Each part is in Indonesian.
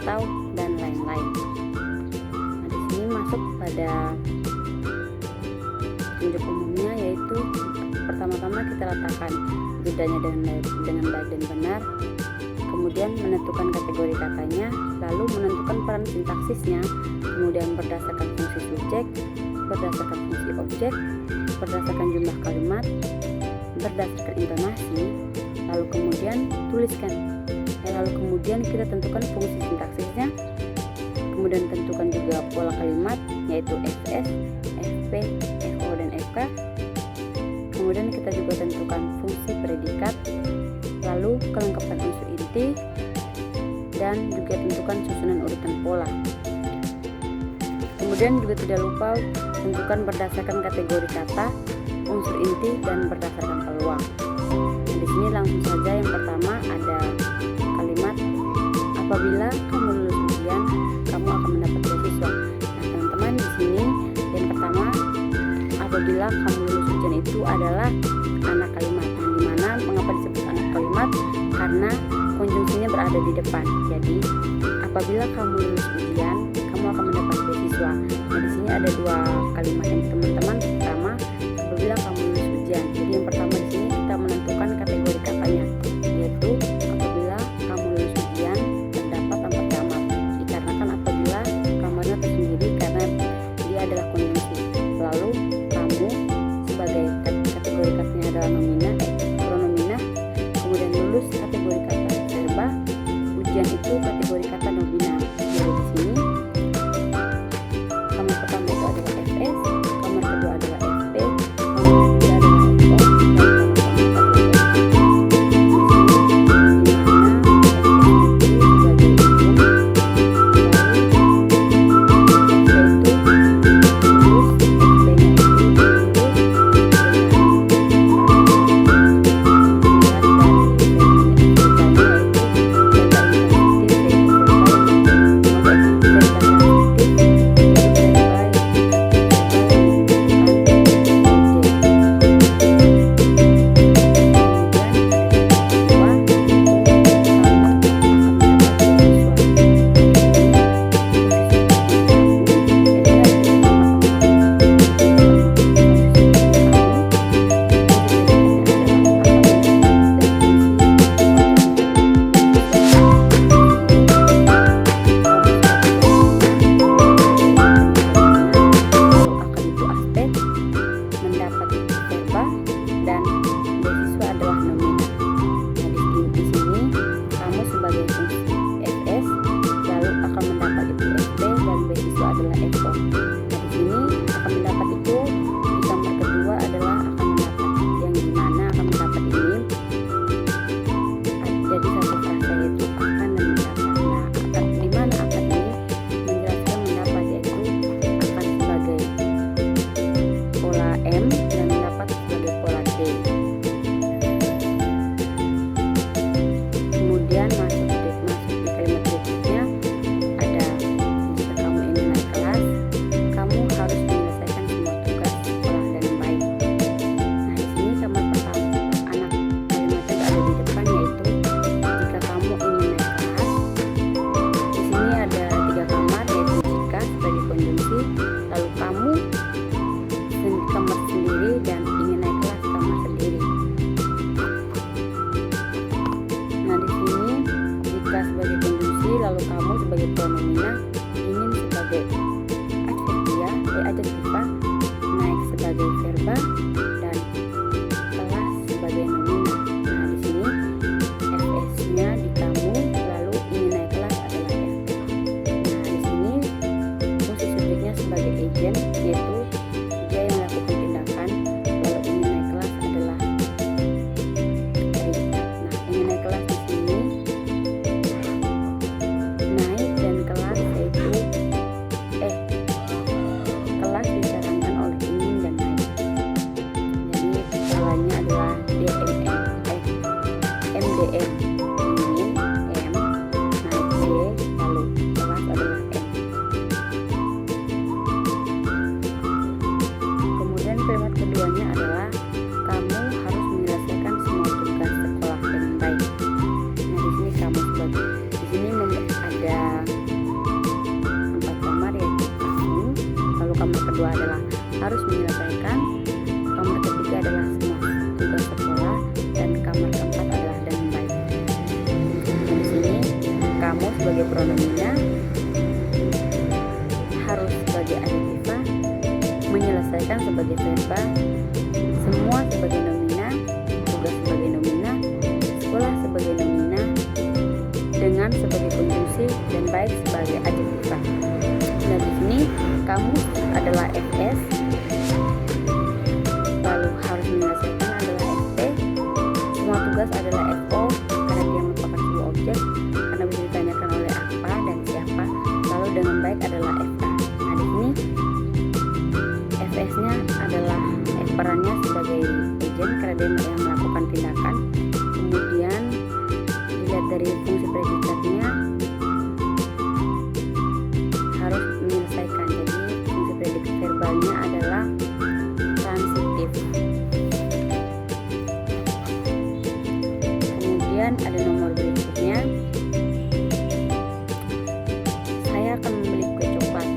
atau dan lain-lain. Nah, di sini masuk pada petunjuk umumnya, yaitu pertama-tama kita letakkan jedanya dengan baik dan benar, kemudian menentukan kategori katanya, lalu menentukan peran sintaksisnya, kemudian berdasarkan fungsi subjek, berdasarkan fungsi objek, berdasarkan jumlah kalimat, berdasarkan intonasi, lalu kemudian tuliskan. Lalu kemudian kita tentukan fungsi sintaksisnya, kemudian tentukan juga pola kalimat, yaitu FS, FP, FO, dan FK. Kemudian kita juga tentukan fungsi predikat, lalu kelengkapan unsur inti, dan juga tentukan susunan urutan pola. Kemudian juga tidak lupa tentukan berdasarkan kategori kata, unsur inti, dan berdasarkan peluang. Nah, di sini langsung saja yang pertama ada kalimat apabila kamu lulus ujian, kamu akan mendapat beasiswa. Nah, teman-teman, di sini yang pertama apabila kamu lulus ujian itu adalah anak kalimat. Yang dimana mengapa disebut anak kalimat? Karena konjungsinya berada di depan. Jadi apabila kamu lulus ujian, kamu akan mendapat beasiswa. Nah, di sini ada dua kalimat yang teman-teman. Pertama, apabila kamu lulus ujian. Jadi yang pertama di sini kita menentukan kategori katanya, yaitu apabila kamu lulus ujian terdapat tempat kamar. Dikarenakan apabila kamarnya tersendiri karena dia adalah konjungsi. Lalu kamu sebagai kategori katanya adalah pronomina, kemudian lulus kategori kata verba, ujian itu kategori kata nomina. Jadi di sini kamar pertama itu adalah FS, kamar kedua adalah FP, kamar ketiga adalah FO, dan lalu kamu sebagai pronomina ingin sebagai adverbial, adjektiva, naik sebagai verba, dan kelas sebagai nomina. Nah, di sini FS-nya di kamu, lalu ingin naik kelas adalah FP. Nah, di sini fungsi subjeknya sebagai agent, yaitu dia yang melakukan tindakan, lalu ingin naik kelas adalah predikat. Nah, ingin naik kelas di sini naik dan kelas yaitu kelas disarankan oleh ingin dan naik. kamar kedua adalah harus menyelesaikan, kamar ketiga adalah semua tugas sekolah, dan kamar keempat adalah dengan baik. Di sini kamu sebagai pronomina harus sebagai adjektiva, menyelesaikan sebagai verba, semua sebagai nomina, tugas sebagai nomina, sekolah sebagai nomina, dengan sebagai konjungsi, dan baik sebagai adjektiva. Nah, di sini kamu adalah FS, lalu harus menyelesaikan adalah FP, semua tugas adalah FO karena dia merupakan sebuah objek karena bisa ditanyakan oleh apa dan siapa, lalu dengan baik adalah FA. Nah, di sini FS-nya adalah perannya sebagai agent karena dia yang melakukan tindakan. Kemudian dilihat dari fungsi predikatnya harus menyelesaikan. Jadi fungsi predikat verbalnya adalah transitif. Kemudian ada nomor berikutnya. Saya akan membeli kue coklat.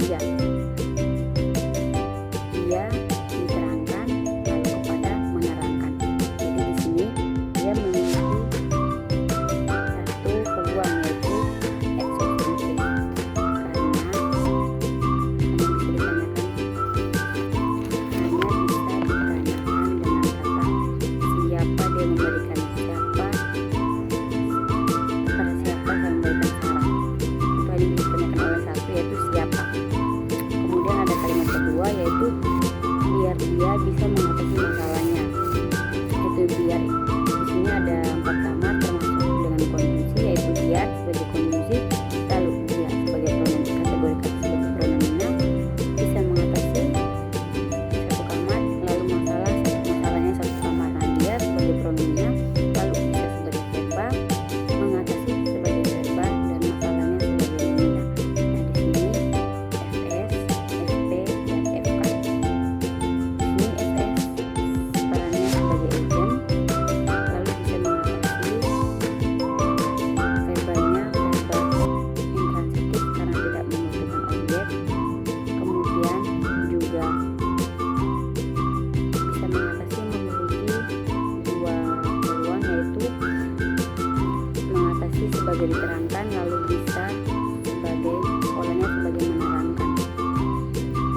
dia. Dia diterangkan lalu kepada menerangkan. Jadi di sini dia memiliki satu peluang, yaitu eksosentris, karena hanya bisa ditanyakan dengan kata siapa dia memberikan, kepada siapa saya memberikan saran. Itu hanya ditanyakan oleh satu, yaitu siapa. Kemudian ada kalimat kedua, yaitu biar dia bisa mengatasi masalahnya. Itu biar, di sini ada 4 kamar termasuk dengan konjungsi, yaitu biar sebagai konjungsi, lalu dia sebagai pronomen kategori kata sebagai pronomina bisa mengatasi satu kamar, lalu masalahnya satu kamar. Nah, dia sebagai pronomina lalu bisa sebagai verba, mengatasi sebagai verba, dan masalahnya sebagai nomina. Nah, di sini FS, FP, dan FK. Di sini FS perannya sebagai agent, lalu bisa mengatasi verbanya verba intransitif karena tidak membutuhkan objek. Kemudian juga bisa mengatasi, memiliki dua peluang, yaitu mengatasi sebagai diterangkan, lalu bisa sebagai polanya sebagai menerangkan.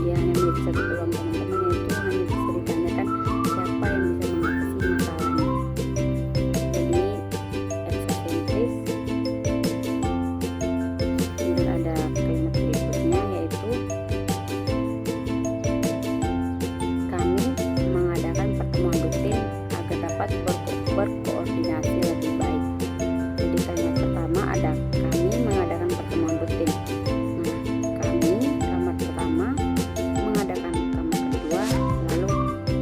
Dia hanya memiliki satu peluang, teman-teman, yaitu hanya bisa ditanyakan siapa yang bisa mengatasi masalahnya. Jadi eksosentris. Kemudian ada kalimat berikutnya, yaitu kami mengadakan pertemuan rutin agar dapat berkoordinasi lebih baik. Jadi kalimat pertama ada kami mengadakan pertemuan rutin. Nah, kami kamar pertama mengadakan kamar kedua, lalu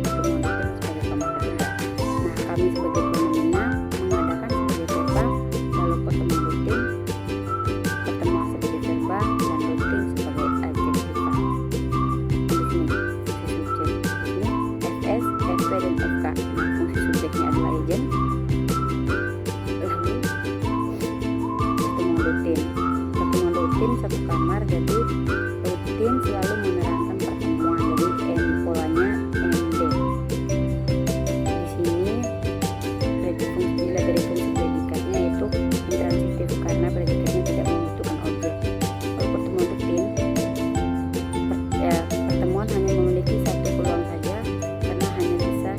pertemuan rutin sebagai kamar ketiga. Nah, kami sebagai pronomina mengadakan sebagai verba, lalu pertemuan rutin, pertemuan sebagai verba, dan rutin sebagai adjektiva. Di sini fungsi subjek. Ini FS, FP, dan FK. Nah, fungsi subjeknya adalah agent. Lalu pertemuan rutin satu kamar, jadi rutin selalu menerangkan pertemuan, jadi polanya MD. Di sini bila dari fungsi predikatnya yaitu intransitif karena predikatnya tidak membutuhkan objek. Kalau pertemuan rutin, pertemuan hanya memiliki satu peluang saja karena hanya bisa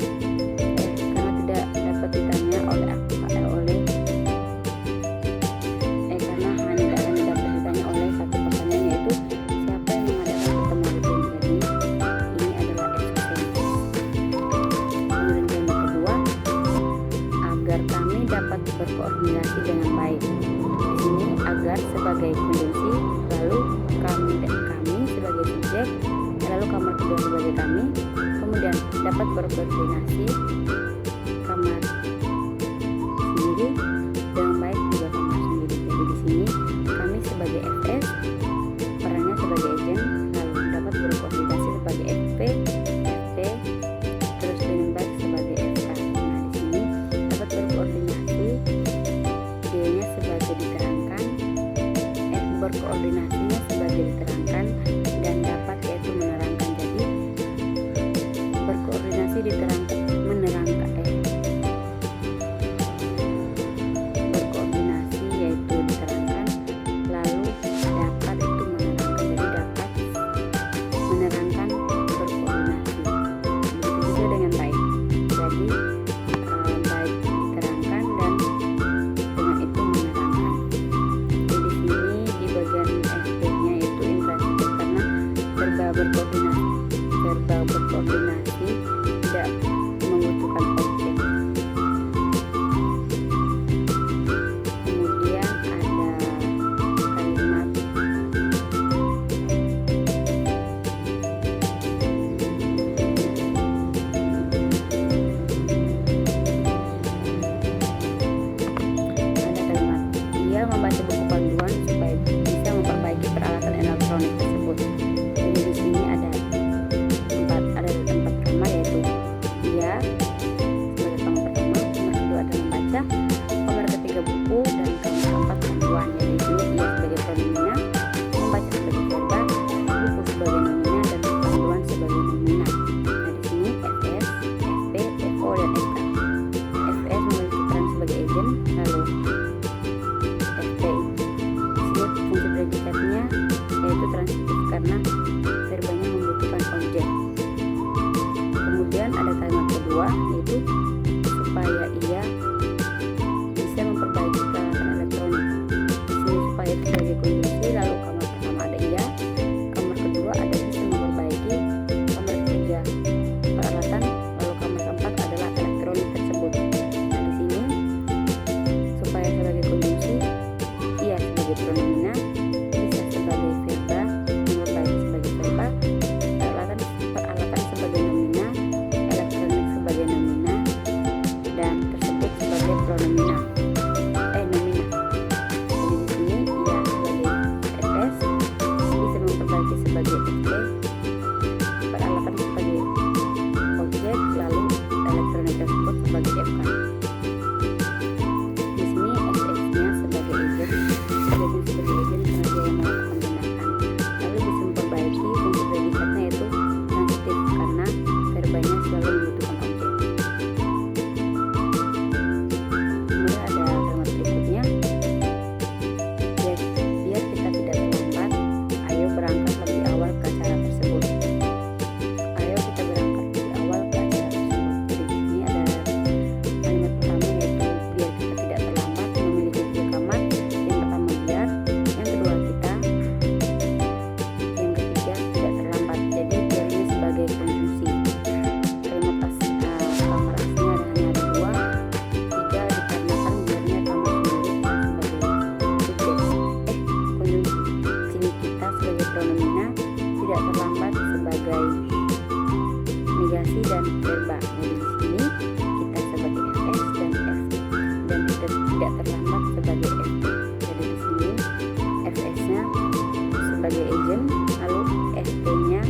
karena tidak dapat ditanya oleh karena hanya dapat ditanya oleh satu pertanyaan, yaitu siapa yang mengadakan pertemuan rutin. Jadi ini adalah eksosentris. Kemudian kalimat kedua, agar kami dapat berkoordinasi dengan baik. Di sini agar sebagai konjungsi, lalu kami sebagai subjek, lalu kamar kedua sebagai kami, kemudian dapat berkoordinasi kamar sendiri dengan baik juga kamar sendiri. Jadi di sini kami sebagai FS perannya sebagai agent, lalu dapat berkoordinasi sebagai FP, FT, terus dengan baik sebagai FK. Nah, di sini dapat berkoordinasi, D-nya sebagai diterangkan, berkoordinasinya sebagai diterangkan, dan dapat yaitu menerangkan. Jadi berkoordinasi diterangkan, menerangkan berkoordinasi yaitu diterangkan, lalu dapat itu menerangkan. Jadi dapat menerangkan berkoordinasi. Begitu juga dengan baik. Jadi baik diterangkan dan dengan itu menerangkan. Jadi di sini di bagian FP-nya itu intransitif karena verba berkoordinasi tidak membutuhkan objek. Kemudian ada kalimat dia membaca buku panduan supaya bisa memperbaiki peralatan elektronik tersebut. Jadi di sini ada 4 sebagai negasi dan verba. Jadi di sini kita sebagai FS dan tidak terlambat sebagai FP. Jadi di sini FS-nya sebagai agent, lalu FP-nya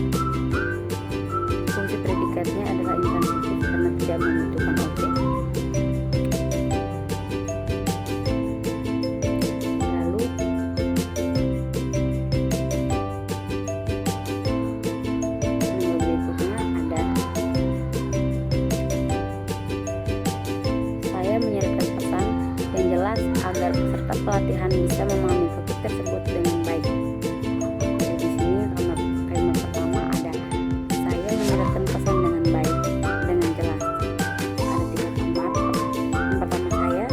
fungsi predikatnya adalah intransitif karena tidak membutuhkan objek. Lalu berikutnya ada saya menyiapkan pesan yang jelas agar peserta pelatihan bisa memahami topik tersebut dengan baik. Jadi di sini kalimat pertama ada saya menyiapkan pesan dengan baik, dengan jelas. Ada 3 kalimat. Yang pertama saya,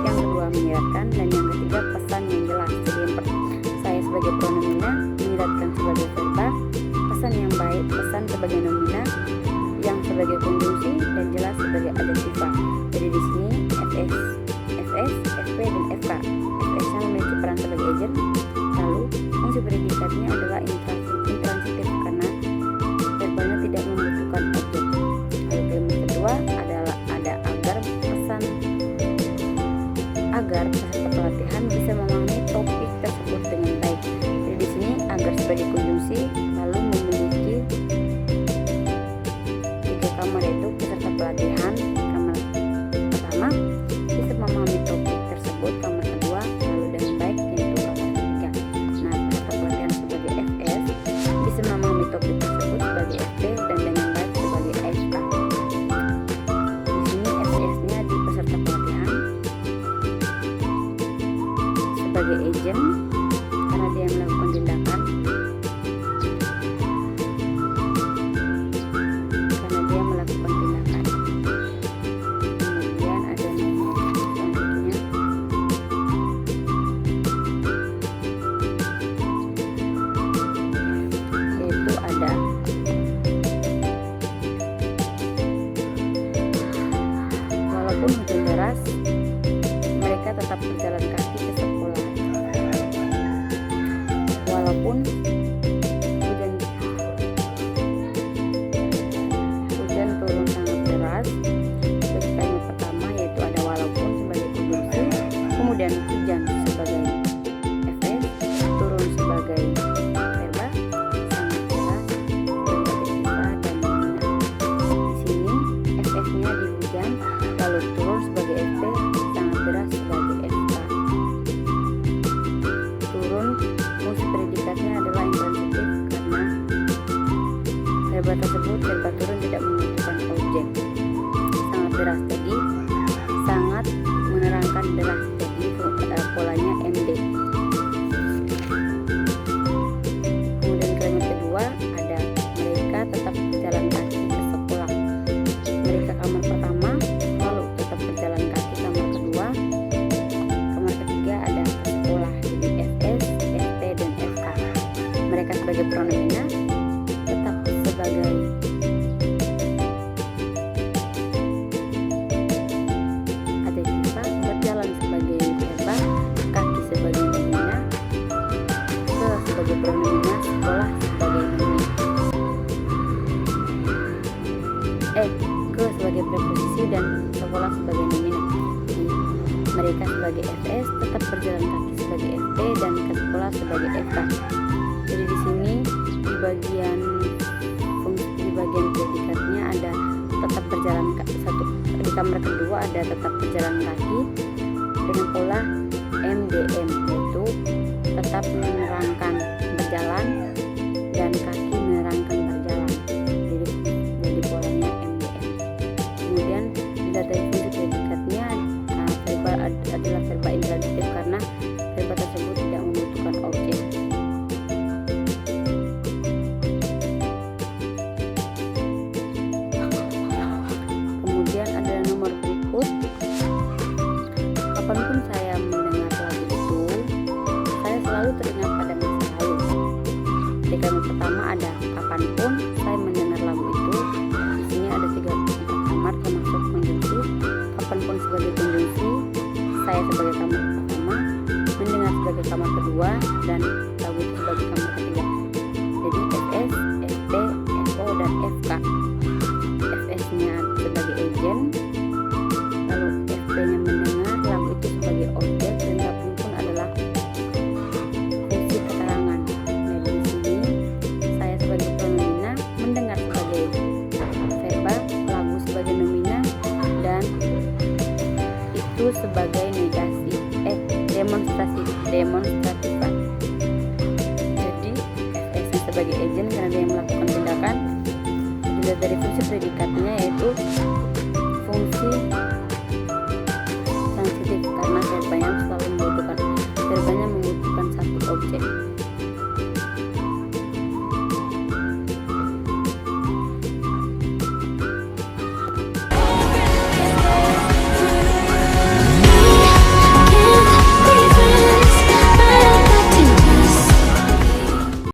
yang kedua menyiapkan, dan yang ketiga pesan yang jelas. Jadi saya sebagai pronomina, menyiapkan sebagai verba, pesan yang baik, pesan sebagai nomina, yang sebagai konjungsi, dan jelas sebagai adjektiva. Jadi di sini FS, FP, dan FK. FS-nya memiliki peran sebagai agent, lalu fungsi predikatnya adalah intransitif karena verbanya tidak membutuhkan objek. Lalu kalimat kedua adalah ada agar peserta pelatihan bisa memahami topik tersebut dengan baik. Jadi di sini agar sebagai konjungsi, lalu memiliki 3 kamar, yaitu peserta pelatihan. Kamar pertama bisa memahami topik tersebut, kamar kedua lalu dengan baik, yaitu kamar ketiga. Nah, peserta pelatihan sebagai FS bisa memahami topik tersebut sebagai FP dan dengan baik sebagai FK. Di sini FS-nya di peserta pelatihan sebagai agent karena dia melakukan tindakan. Kemudian ada nomor selanjutnya, yaitu ada walaupun hujan deras mereka tetap berjalan kaki ke sekolah. Walaupun hujan turun sangat deras. Kalimat pertama yaitu ada walaupun sebagai konjungsi, kemudian hujan sebagai FS, turun sebagai verba, sangat deras sebagai adjektiva dan nomina. Di sini FS-nya di hujan, lalu turun sebagai FP, sangat deras sebagai FK. Turun fungsi predikatnya adalah intransitif karena verba tersebut, verba turun tidak membutuhkan objek. Sangat deras tadi sangat menerangkan deras, jadi polanya MD. Kemudian kalimat kedua ada mereka tetap berjalan kaki ke sekolah. Mereka kamar pertama, lalu tetap berjalan kaki kamar kedua, kamar ketiga ada ke sekolah. Jadi FS, FP, dan FK. Mereka sebagai pronomina, tetap sebagai adjektiva, berjalan sebagai verba, kaki sebagai nomina, ke sebagai pronomina, sekolah sebagai nomina. Ke sebagai preposisi dan sekolah sebagai nomina. Mereka sebagai FS tetap berjalan kaki sebagai FP dan ke sekolah sebagai FK. Jadi di sini di bagian predikatnya ada tetap berjalan kaki, di kamar kedua ada tetap berjalan kaki dengan pola MDM, yaitu tetap menerangkan berjalan dan kaki menerangkan berjalan. Jadi polanya MDM. Kemudian dari fungsi predikatnya verba adalah verba intransitif karena verba tersebut tidak membutuhkan objek. Kemudian ada nomor berikut. Kapanpun saya mendengar lagu itu, saya selalu teringat pada masa lalu. Di kalimat pertama ada kapanpun saya mendengar lagu itu. Di sini ada 3 kamar termasuk konjungsi. Kapanpun sebagai konjungsi, saya sebagai kamar pertama, mendengar sebagai kamar kedua, dan lagu itu sebagai kamar ketiga. Jadi FS, FP, FY demonstratifan. Jadi FS sebagai agent karena dia melakukan tindakan. Dilihat dari fungsi predikatnya yaitu fungsi